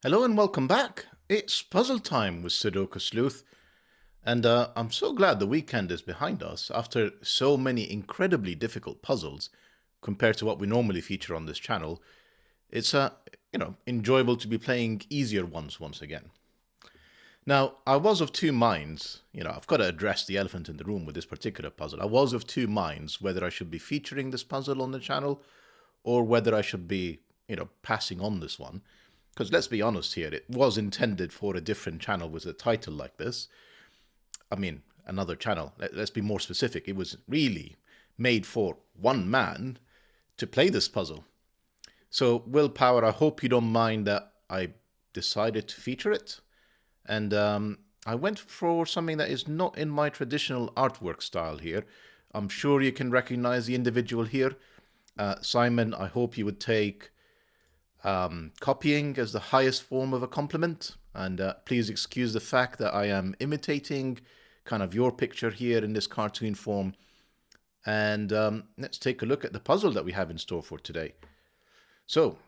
Hello and welcome back. It's puzzle time with Sudoku Sleuth, and I'm so glad the weekend is behind us after so many incredibly difficult puzzles compared to what we normally feature on this channel. It's enjoyable to be playing easier ones once again. Now, I was of two minds. I've got to address the elephant in the room with this particular puzzle. I was of two minds whether I should be featuring this puzzle on the channel or whether I should be, passing on this one. Because let's be honest here, it was intended for a different channel with a title like this. I mean, another channel. Let's be more specific. It was really made for one man to play this puzzle. So, Willpower, I hope you don't mind that I decided to feature it. And I went for something that is not in my traditional artwork style here. I'm sure you can recognize the individual here. Simon, I hope you would take copying as the highest form of a compliment. And please excuse the fact that I am imitating kind of your picture here in this cartoon form. And let's take a look at the puzzle that we have in store for today. So,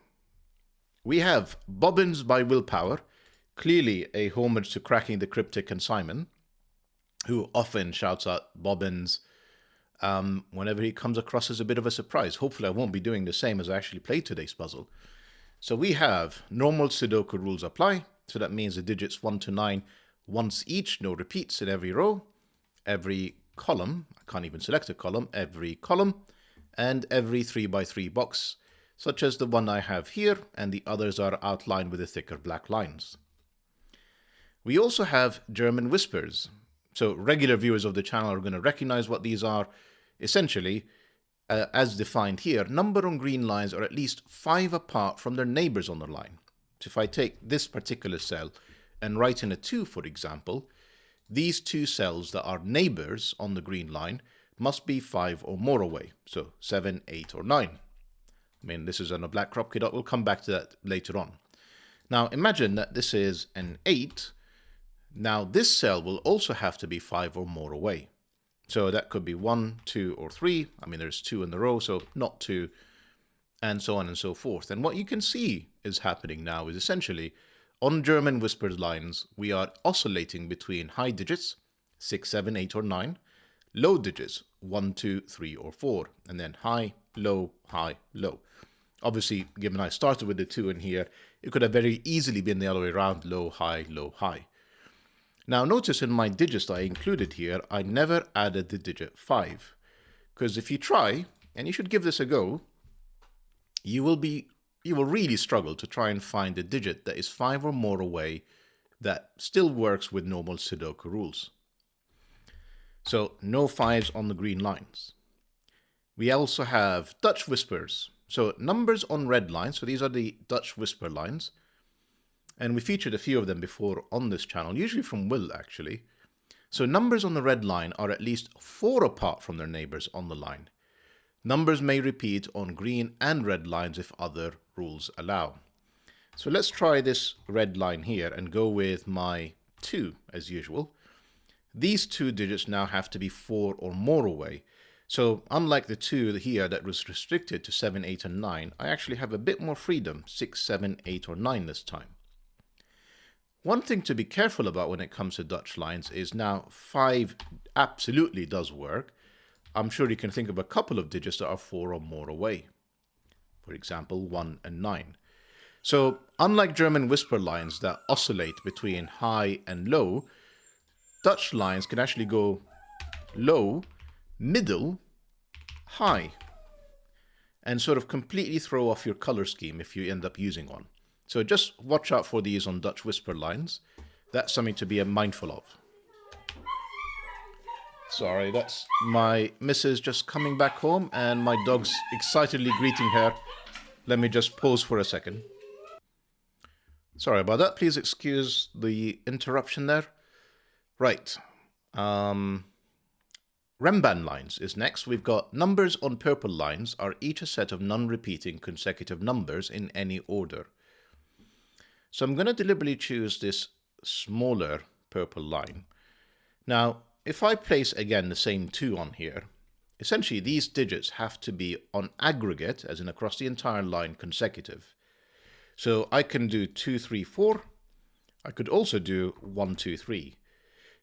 we have Bobbins by Willpower. Clearly a homage to Cracking the Cryptic and Simon, who often shouts out Bobbins whenever he comes across as a bit of a surprise. Hopefully I won't be doing the same as I actually played today's puzzle. So we have normal Sudoku rules apply. So that means the digits 1 to 9 once each, no repeats in every row, every column, I can't even select a column, every column, and every 3 by 3 box, such as the one I have here, and the others are outlined with the thicker black lines. We also have German whispers. So regular viewers of the channel are going to recognize what these are. Essentially, as defined here, number on green lines are at least 5 apart from their neighbors on the line. So if I take this particular cell and write in a 2, for example, these two cells that are neighbors on the green line must be 5 or more away. So 7, 8, or 9. I mean, this is on a black KROPKI dot. We'll come back to that later on. Now imagine that this is an 8. Now this cell will also have to be 5 or more away. So that could be 1, 2, or 3. I mean, there's 2 in the row, so not 2, and so on and so forth. And what you can see is happening now is essentially, on German whispered lines, we are oscillating between high digits, 6, 7, 8, or 9, low digits, 1, 2, 3, or 4, and then high, low, high, low. Obviously, given I started with the 2 in here, it could have very easily been the other way around, low, high, low, high. Now notice in my digits that I included here, I never added the digit 5. Because if you try, and you should give this a go, you will really struggle to try and find a digit that is 5 or more away that still works with normal Sudoku rules. So no 5s on the green lines. We also have Dutch whispers. So numbers on red lines, so these are the Dutch whisper lines. And we featured a few of them before on this channel, usually from Will actually. So numbers on the red line are at least 4 apart from their neighbors on the line. Numbers may repeat on green and red lines if other rules allow. So let's try this red line here and go with my 2 as usual. These 2 digits now have to be 4 or more away. So unlike the 2 here that was restricted to 7, 8, and 9, I actually have a bit more freedom, 6, 7, 8, or 9 this time. One thing to be careful about when it comes to Dutch lines is now 5 absolutely does work. I'm sure you can think of a couple of digits that are 4 or more away. For example, 1 and 9. So unlike German whisper lines that oscillate between high and low, Dutch lines can actually go low, middle, high, and sort of completely throw off your color scheme if you end up using one. So just watch out for these on Dutch whisper lines. That's something to be mindful of. Sorry, that's my missus just coming back home and my dog's excitedly greeting her. Let me just pause for a second. Sorry about that. Please excuse the interruption there. Right. RENBAN lines is next. We've got numbers on purple lines are each a set of non-repeating consecutive numbers in any order. So I'm going to deliberately choose this smaller purple line. Now, if I place again the same 2 on here, essentially these digits have to be on aggregate, as in across the entire line, consecutive. So I can do 2, 3, 4. I could also do 1, 2, 3.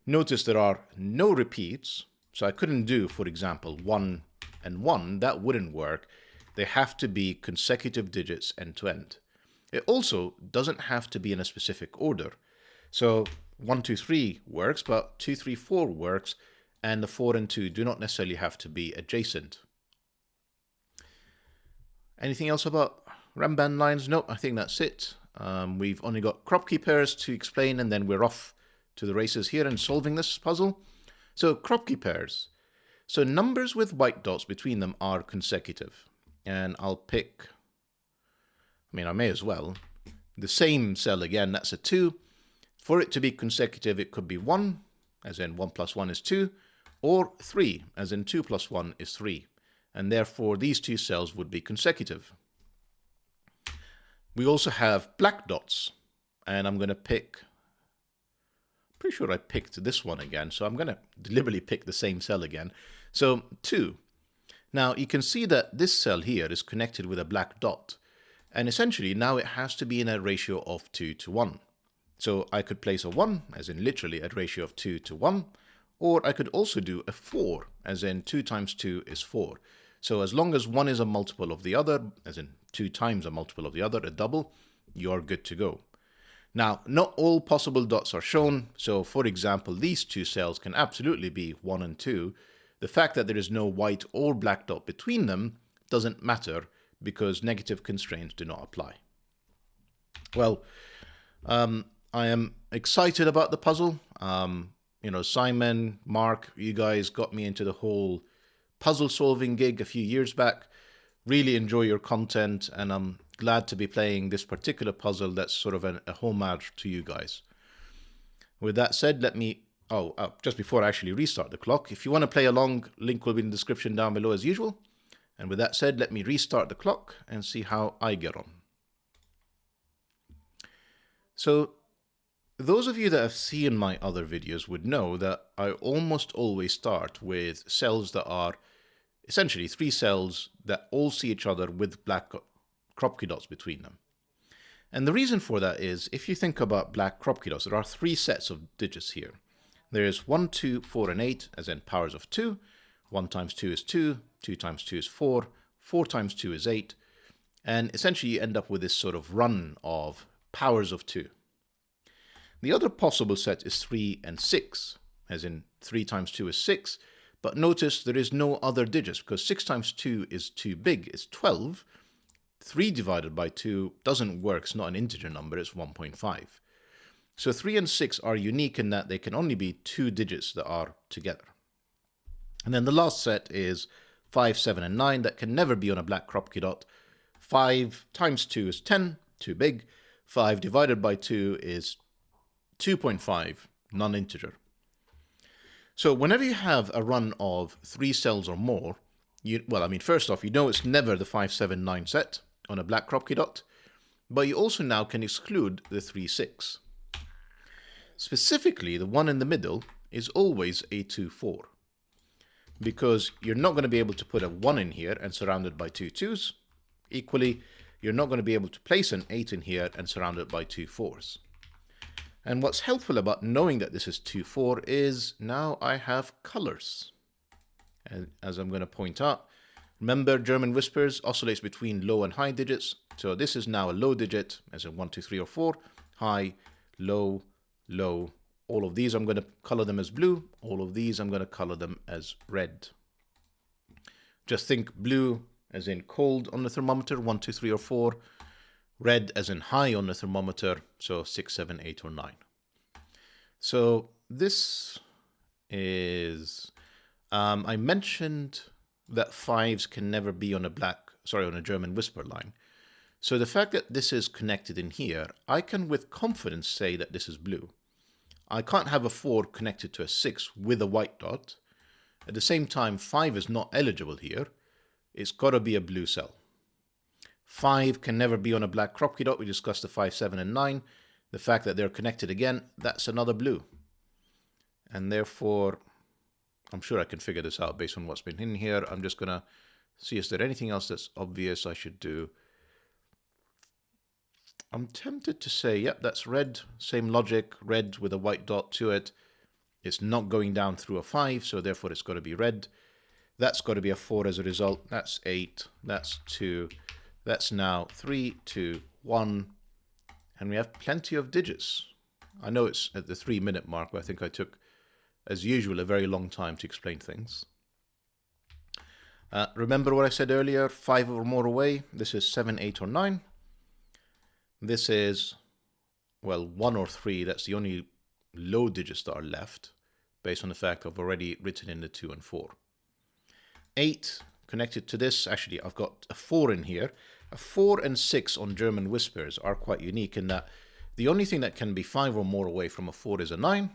Notice there are no repeats, so I couldn't do, for example, 1 and 1. That wouldn't work. They have to be consecutive digits end to end. It also doesn't have to be in a specific order. So 1, 2, 3 works, but 2, 3, 4 works, and the 4 and 2 do not necessarily have to be adjacent. Anything else about RENBAN lines? Nope, I think that's it. We've only got KROPKI pairs to explain, and then we're off to the races here and solving this puzzle. So KROPKI pairs. So numbers with white dots between them are consecutive. And I'll pick, I may as well, the same cell again, that's a 2. For it to be consecutive, it could be 1, as in 1 plus 1 is 2, or 3, as in 2 plus 1 is 3. And therefore, these two cells would be consecutive. We also have black dots, and I'm going to pick, pretty sure I picked this one again, so I'm going to deliberately pick the same cell again. So 2. Now you can see that this cell here is connected with a black dot, and essentially now it has to be in a ratio of 2 to 1. So I could place a 1, as in literally a ratio of 2 to 1, or I could also do a 4, as in 2 times 2 is 4. So as long as one is a multiple of the other, as in 2 times a multiple of the other, a double, you're good to go. Now, not all possible dots are shown, so for example, these two cells can absolutely be 1 and 2. The fact that there is no white or black dot between them doesn't matter because negative constraints do not apply. Well, I am excited about the puzzle. Simon, Mark, you guys got me into the whole puzzle solving gig a few years back. Really enjoy your content, and I'm glad to be playing this particular puzzle that's sort of a homage to you guys. With that said, let me, just before I actually restart the clock, if you want to play along, link will be in the description down below as usual. And with that said, let me restart the clock and see how I get on. So, those of you that have seen my other videos would know that I almost always start with cells that are essentially 3 cells that all see each other with black KROPKI dots between them. And the reason for that is, if you think about black KROPKI dots, there are 3 sets of digits here. There is 1, 2, 4, and 8, as in powers of 2. 1 times 2 is 2, 2 times 2 is 4, 4 times 2 is 8. And essentially you end up with this sort of run of powers of 2. The other possible set is 3 and 6, as in 3 times 2 is 6. But notice there is no other digits, because 6 times 2 is too big, it's 12. 3 divided by 2 doesn't work, it's not an integer number, it's 1.5. So 3 and 6 are unique in that they can only be 2 digits that are together. And then the last set is 5, 7, and 9 that can never be on a black KROPKI dot. 5 times 2 is 10, too big. 5 divided by 2 is 2.5, non-integer. So whenever you have a run of 3 cells or more, first off, you know it's never the 5, 7, 9 set on a black KROPKI dot, but you also now can exclude the 3, 6. Specifically, the one in the middle is always a 2, 4, because you're not going to be able to put a 1 in here and surround it by 2 2s. Equally, you're not going to be able to place an 8 in here and surround it by 2 4s. And what's helpful about knowing that this is 2, 4 is now I have colors. And as I'm going to point out, remember German whispers oscillates between low and high digits. So this is now a low digit, as in 1, 2, 3, or 4. High, low, low. All of these I'm going to color them as blue. All of these I'm going to color them as red. Just think blue as in cold on the thermometer, 1, 2, 3, or 4. Red as in high on the thermometer, so 6, 7, 8, or 9. So this is, I mentioned that 5s can never be on a German whisper line. So the fact that this is connected in here, I can with confidence say that this is blue. I can't have a 4 connected to a 6 with a white dot. At the same time, 5 is not eligible here. It's got to be a blue cell. 5 can never be on a black KROPKI dot. We discussed the 5, 7, and 9. The fact that they're connected again, that's another blue. And therefore, I'm sure I can figure this out based on what's been in here. I'm just going to see, is there anything else that's obvious I should do? I'm tempted to say, yep, that's red. Same logic, red with a white dot to it. It's not going down through a 5, so therefore it's got to be red. That's got to be a 4 as a result. That's 8. That's 2. That's now 3, 2, 1. And we have plenty of digits. I know it's at the 3-minute mark, but I think I took, as usual, a very long time to explain things. Remember what I said earlier, 5 or more away. This is 7, 8, or 9. This is, well, 1 or 3. That's the only low digits that are left, based on the fact I've already written in the 2 and 4. 8 connected to this. Actually, I've got a 4 in here. A 4 and 6 on German whispers are quite unique in that the only thing that can be 5 or more away from a 4 is a 9.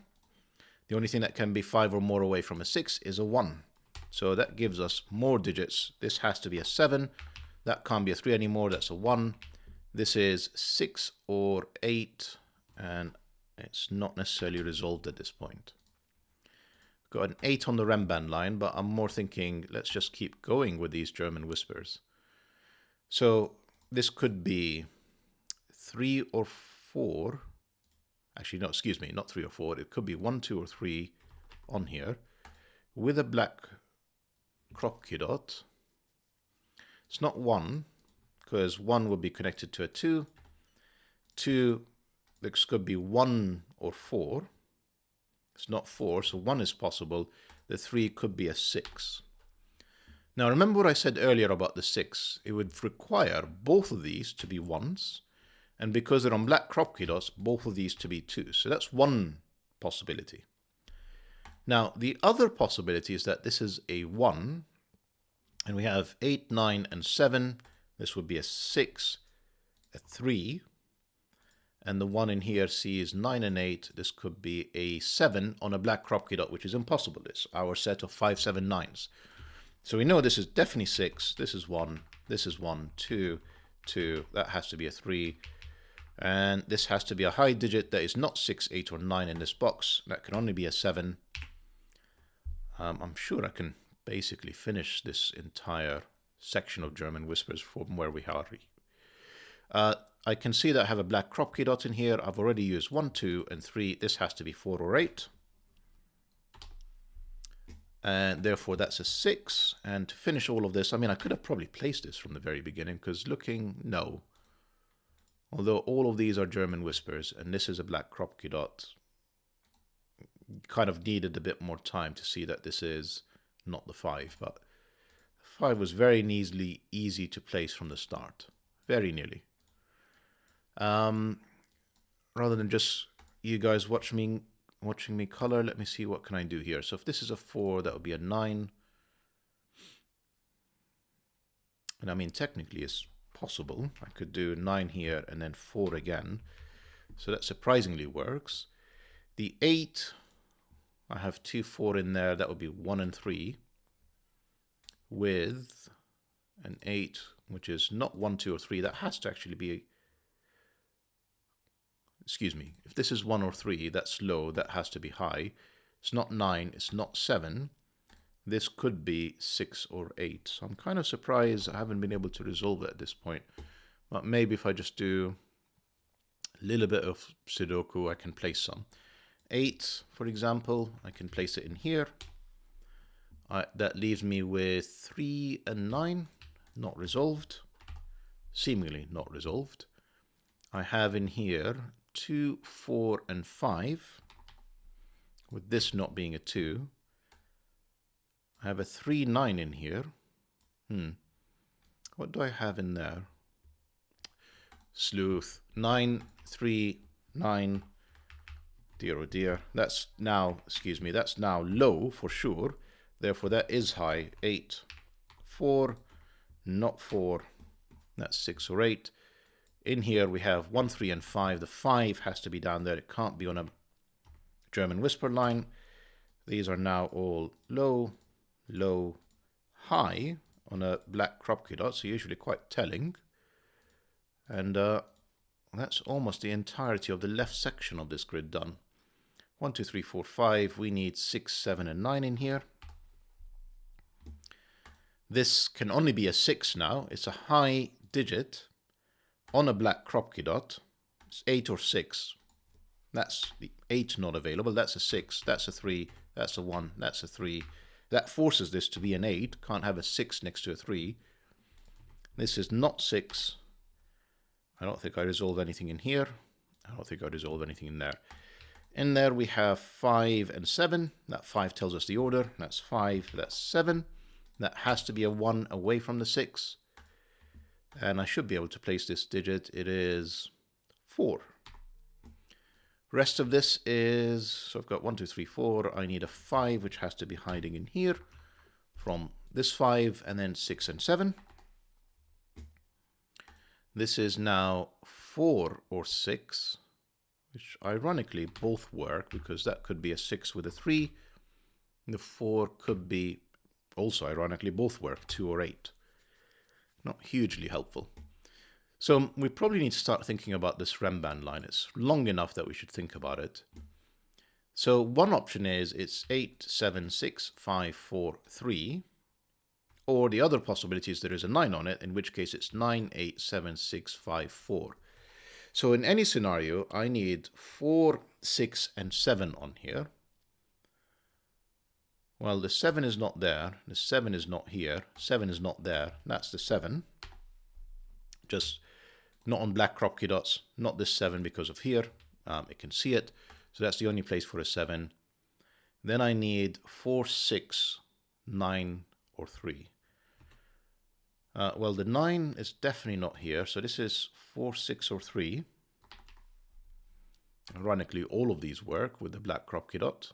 The only thing that can be 5 or more away from a 6 is a 1. So that gives us more digits. This has to be a 7. That can't be a 3 anymore. That's a 1. This is 6 or 8, and it's not necessarily resolved at this point. Got an 8 on the RENBAN line, but I'm more thinking let's just keep going with these German whispers. So this could be 3 or 4. Actually, no, excuse me, not 3 or 4. It could be 1, 2, or 3 on here with a black KROPKI dot. It's not 1, because 1 would be connected to a 2. 2, this could be 1 or 4. It's not 4, so 1 is possible. The 3 could be a 6. Now remember what I said earlier about the 6. It would require both of these to be 1s, and because they're on black KROPKI dots, both of these to be 2s. So that's one possibility. Now the other possibility is that this is a 1, and we have 8, 9, and 7. This would be a 6, a 3, and the 1 in here, C, is 9 and 8. This could be a 7 on a black KROPKI dot, which is impossible. It's our set of 5, 7, 9s. So we know this is definitely 6. This is 1. This is 1, 2, 2. That has to be a 3. And this has to be a high digit that is not 6, 8, or 9 in this box. That can only be a 7. I'm sure I can basically finish this entire section of German whispers from where we are. I can see that I have a black KROPKI dot in here. I've already used 1, 2, and 3. This has to be 4 or 8. And therefore that's a 6. And to finish all of this, I mean, I could have probably placed this from the very beginning, because looking, no. Although all of these are German whispers, and this is a black KROPKI dot, kind of needed a bit more time to see that this is not the 5, but 5 was very easy to place from the start, very nearly. Rather than just you guys watching me color, let me see what can I do here. So if this is a 4, that would be a 9. And I mean, technically it's possible. I could do 9 here and then 4 again. So that surprisingly works. The 8, I have 2, 4 in there. That would be 1 and 3 with an 8, which is not 1, 2, or 3. That has to actually be, excuse me, if this is 1 or 3, that's low. That has to be high. It's not 9. It's not 7. This could be 6 or 8. So I'm kind of surprised I haven't been able to resolve it at this point. But maybe if I just do a little bit of Sudoku, I can place some. 8, for example, I can place it in here. That leaves me with 3 and 9, not resolved. Seemingly not resolved. I have in here 2, 4, and 5, with this not being a 2. I have a 3, 9 in here. What do I have in there? Sleuth. 9, 3, 9. Dear oh dear. That's now, excuse me, that's now low for sure. Therefore that is high. 8, 4, not 4. That's 6 or 8. In here we have 1, 3, and 5. The 5 has to be down there. It can't be on a German whisper line. These are now all low, low, high on a black KROPKI dot, so usually quite telling. And that's almost the entirety of the left section of this grid done. 1, 2, 3, 4, 5. We need 6, 7, and 9 in here. This can only be a 6 now. It's a high digit, on a black Kropki dot, it's 8 or 6. That's the 8 not available. That's a 6. That's a 3. That's a 1. That's a 3. That forces this to be an 8. Can't have a 6 next to a 3. This is not 6. I don't think I resolve anything in here. I don't think I resolve anything in there. In there we have 5 and 7. That 5 tells us the order. That's 5. That's 7. That has to be a 1 away from the 6. And I should be able to place this digit. It is 4. Rest of this is, so I've got 1, 2, 3, 4. I need a 5, which has to be hiding in here from this 5, and then 6 and 7. This is now 4 or 6, which ironically both work, because that could be a 6 with a 3. The 4 could be, also ironically, both work, 2 or 8. Not hugely helpful. So we probably need to start thinking about this RENBAN line. It's long enough that we should think about it. So one option is it's 8, 7, 6, 5, 4, 3. Or the other possibility is there is a 9 on it, in which case it's 9, 8, 7, 6, 5, 4. So in any scenario, I need 4, 6, and 7 on here. Well, the 7 is not there. The 7 is not here. 7 is not there. That's the 7. Just not on black Kropki dots. Not this 7 because of here. It can see it. So that's the only place for a 7. Then I need 4, 6, 9, or 3. Well, the 9 is definitely not here. So this is 4, 6, or 3. Ironically, all of these work with the black Kropki dot.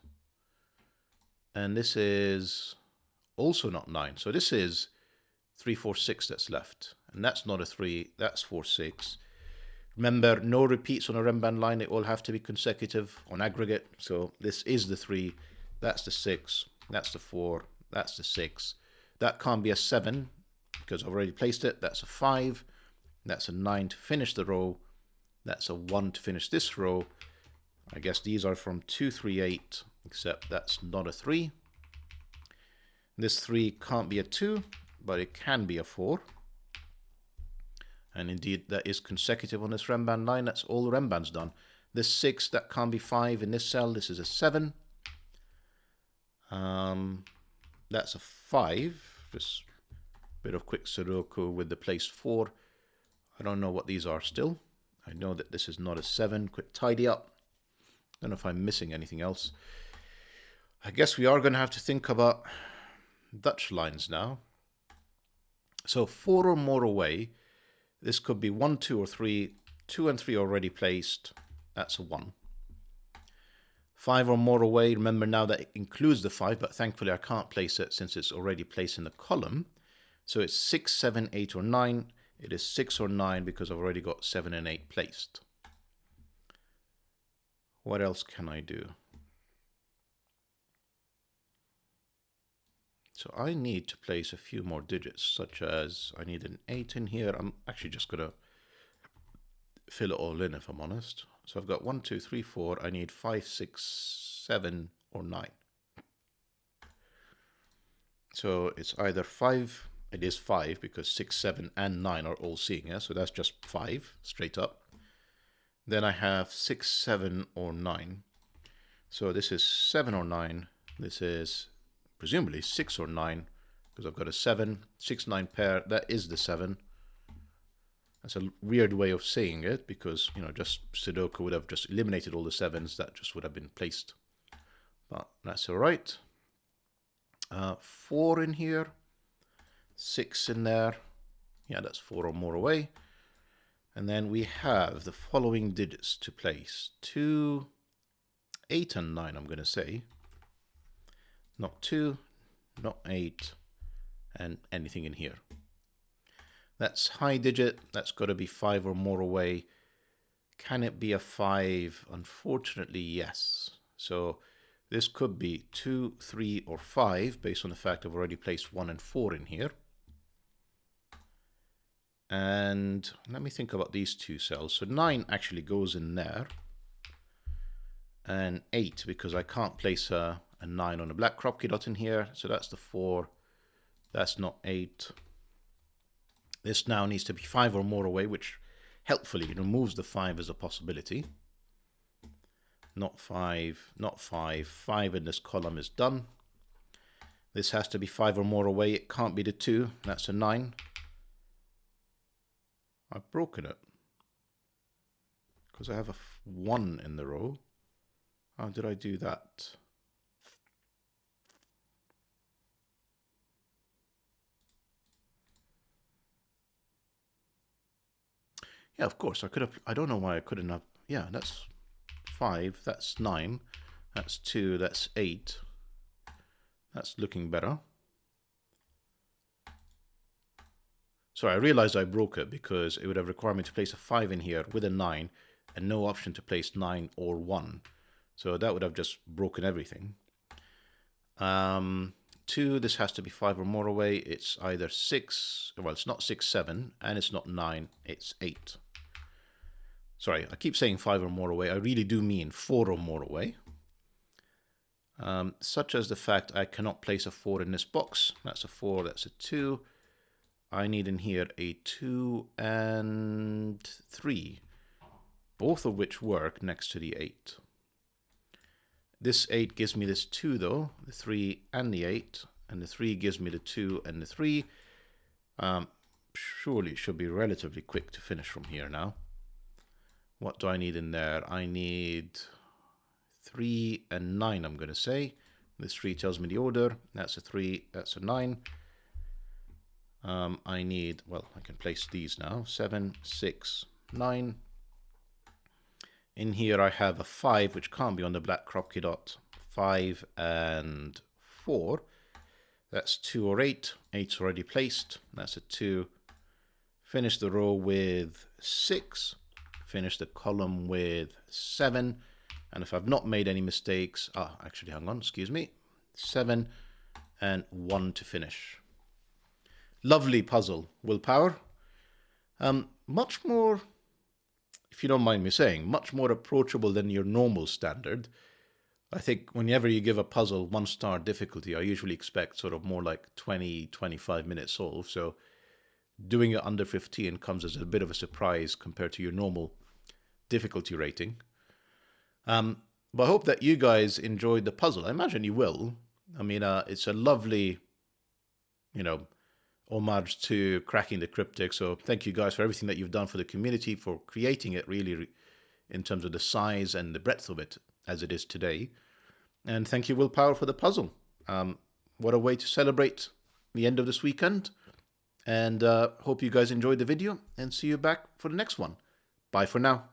And this is also not 9. So this is 3, 4, 6 that's left. And that's not a 3. That's 4, 6. Remember, no repeats on a RENBAN line. They all have to be consecutive on aggregate. So this is the 3. That's the 6. That's the 4. That's the 6. That can't be a 7 because I've already placed it. That's a 5. That's a 9 to finish the row. That's a 1 to finish this row. I guess these are from 2, 3, 8, except that's not a 3. This 3 can't be a 2, but it can be a 4. And indeed, that is consecutive on this RENBAN line. That's all the RENBAN's done. This 6, that can't be 5 in this cell. This is a 7. That's a 5. Just a bit of quick Sudoku with the place 4. I don't know what these are still. I know that this is not a 7. Quick tidy up. Don't know if I'm missing anything else. I guess we are going to have to think about Dutch lines now. So 4 or more away. This could be 1, 2, or 3. 2 and 3 already placed. That's a 1. 5 or more away. Remember now that it includes the 5, but thankfully I can't place it since it's already placed in the column. So it's 6, 7, 8, or 9. It is 6 or 9 because I've already got 7 and 8 placed. What else can I do? So I need to place a few more digits, such as I need an 8 in here. I'm actually just going to fill it all in if I'm honest. So I've got 1, 2, 3, 4. I need 5, 6, 7, or 9. So it's either 5, it is 5 because 6, 7, and 9 are all seeing it. So that's just 5 straight up. Then I have 6, 7, or 9. So this is 7 or 9. This is presumably 6 or 9 because I've got a 7, 6, 9 pair. That is the 7. That's a weird way of saying it because, you know, just Sudoku would have just eliminated all the 7s. That just would have been placed. But that's all right. 4 in here. 6 in there. Yeah, that's 4 or more away. And then we have the following digits to place. 2, 8, and 9, I'm going to say. Not 2, not 8, and anything in here. That's high digit. That's got to be 5 or more away. Can it be a 5? Unfortunately, yes. So this could be 2, 3, or 5 based on the fact I've already placed 1 and 4 in here. And let me think about these two cells. So 9 actually goes in there. And 8 because I can't place a 9 on a black Kropki dot in here. So that's the 4. That's not 8. This now needs to be 5 or more away, which helpfully removes the 5 as a possibility. Not 5, not 5. 5 in this column is done. This has to be 5 or more away. It can't be the 2. That's a 9. I've broken it because I have a 1 in the row. How did I do that? Yeah, of course, I could have. I don't know why I couldn't have. Yeah, that's 5. That's 9. That's 2. That's 8. That's looking better. Sorry, I realized I broke it because it would have required me to place a 5 in here with a 9 and no option to place 9 or 1. So that would have just broken everything. 2, this has to be 5 or more away. It's either 6, well, it's not 6, 7, and it's not 9, it's 8. Sorry, I keep saying 5 or more away. I really do mean 4 or more away. Such as the fact I cannot place a 4 in this box. That's a 4, that's a 2. I need in here a 2 and 3, both of which work next to the 8. This 8 gives me this 2 though, the 3 and the 8, and the 3 gives me the 2 and the 3. Surely it should be relatively quick to finish from here now. What do I need in there? I need 3 and 9, I'm going to say. This 3 tells me the order. That's a 3, that's a 9. I need, well, I can place these now. 7, 6, 9. In here I have a 5, which can't be on the black Kropki dot. 5 and 4. That's 2 or 8. 8's already placed. That's a 2. Finish the row with 6. Finish the column with 7. And if I've not made any mistakes, actually, hang on, excuse me. 7 and 1 to finish. Lovely puzzle, Willpower. Much more, if you don't mind me saying, much more approachable than your normal standard. I think whenever you give a puzzle 1-star difficulty, I usually expect sort of more like 20, 25 minute solve. So doing it under 15 comes as a bit of a surprise compared to your normal difficulty rating. But I hope that you guys enjoyed the puzzle. I imagine you will. I mean, it's a lovely, homage to cracking the Cryptic. So thank you guys for everything that you've done for the community, for creating it really in terms of the size and the breadth of it as it is today. And thank you, Willpower, for the puzzle. What a way to celebrate the end of this weekend. And hope you guys enjoyed the video and see you back for the next one. Bye for now.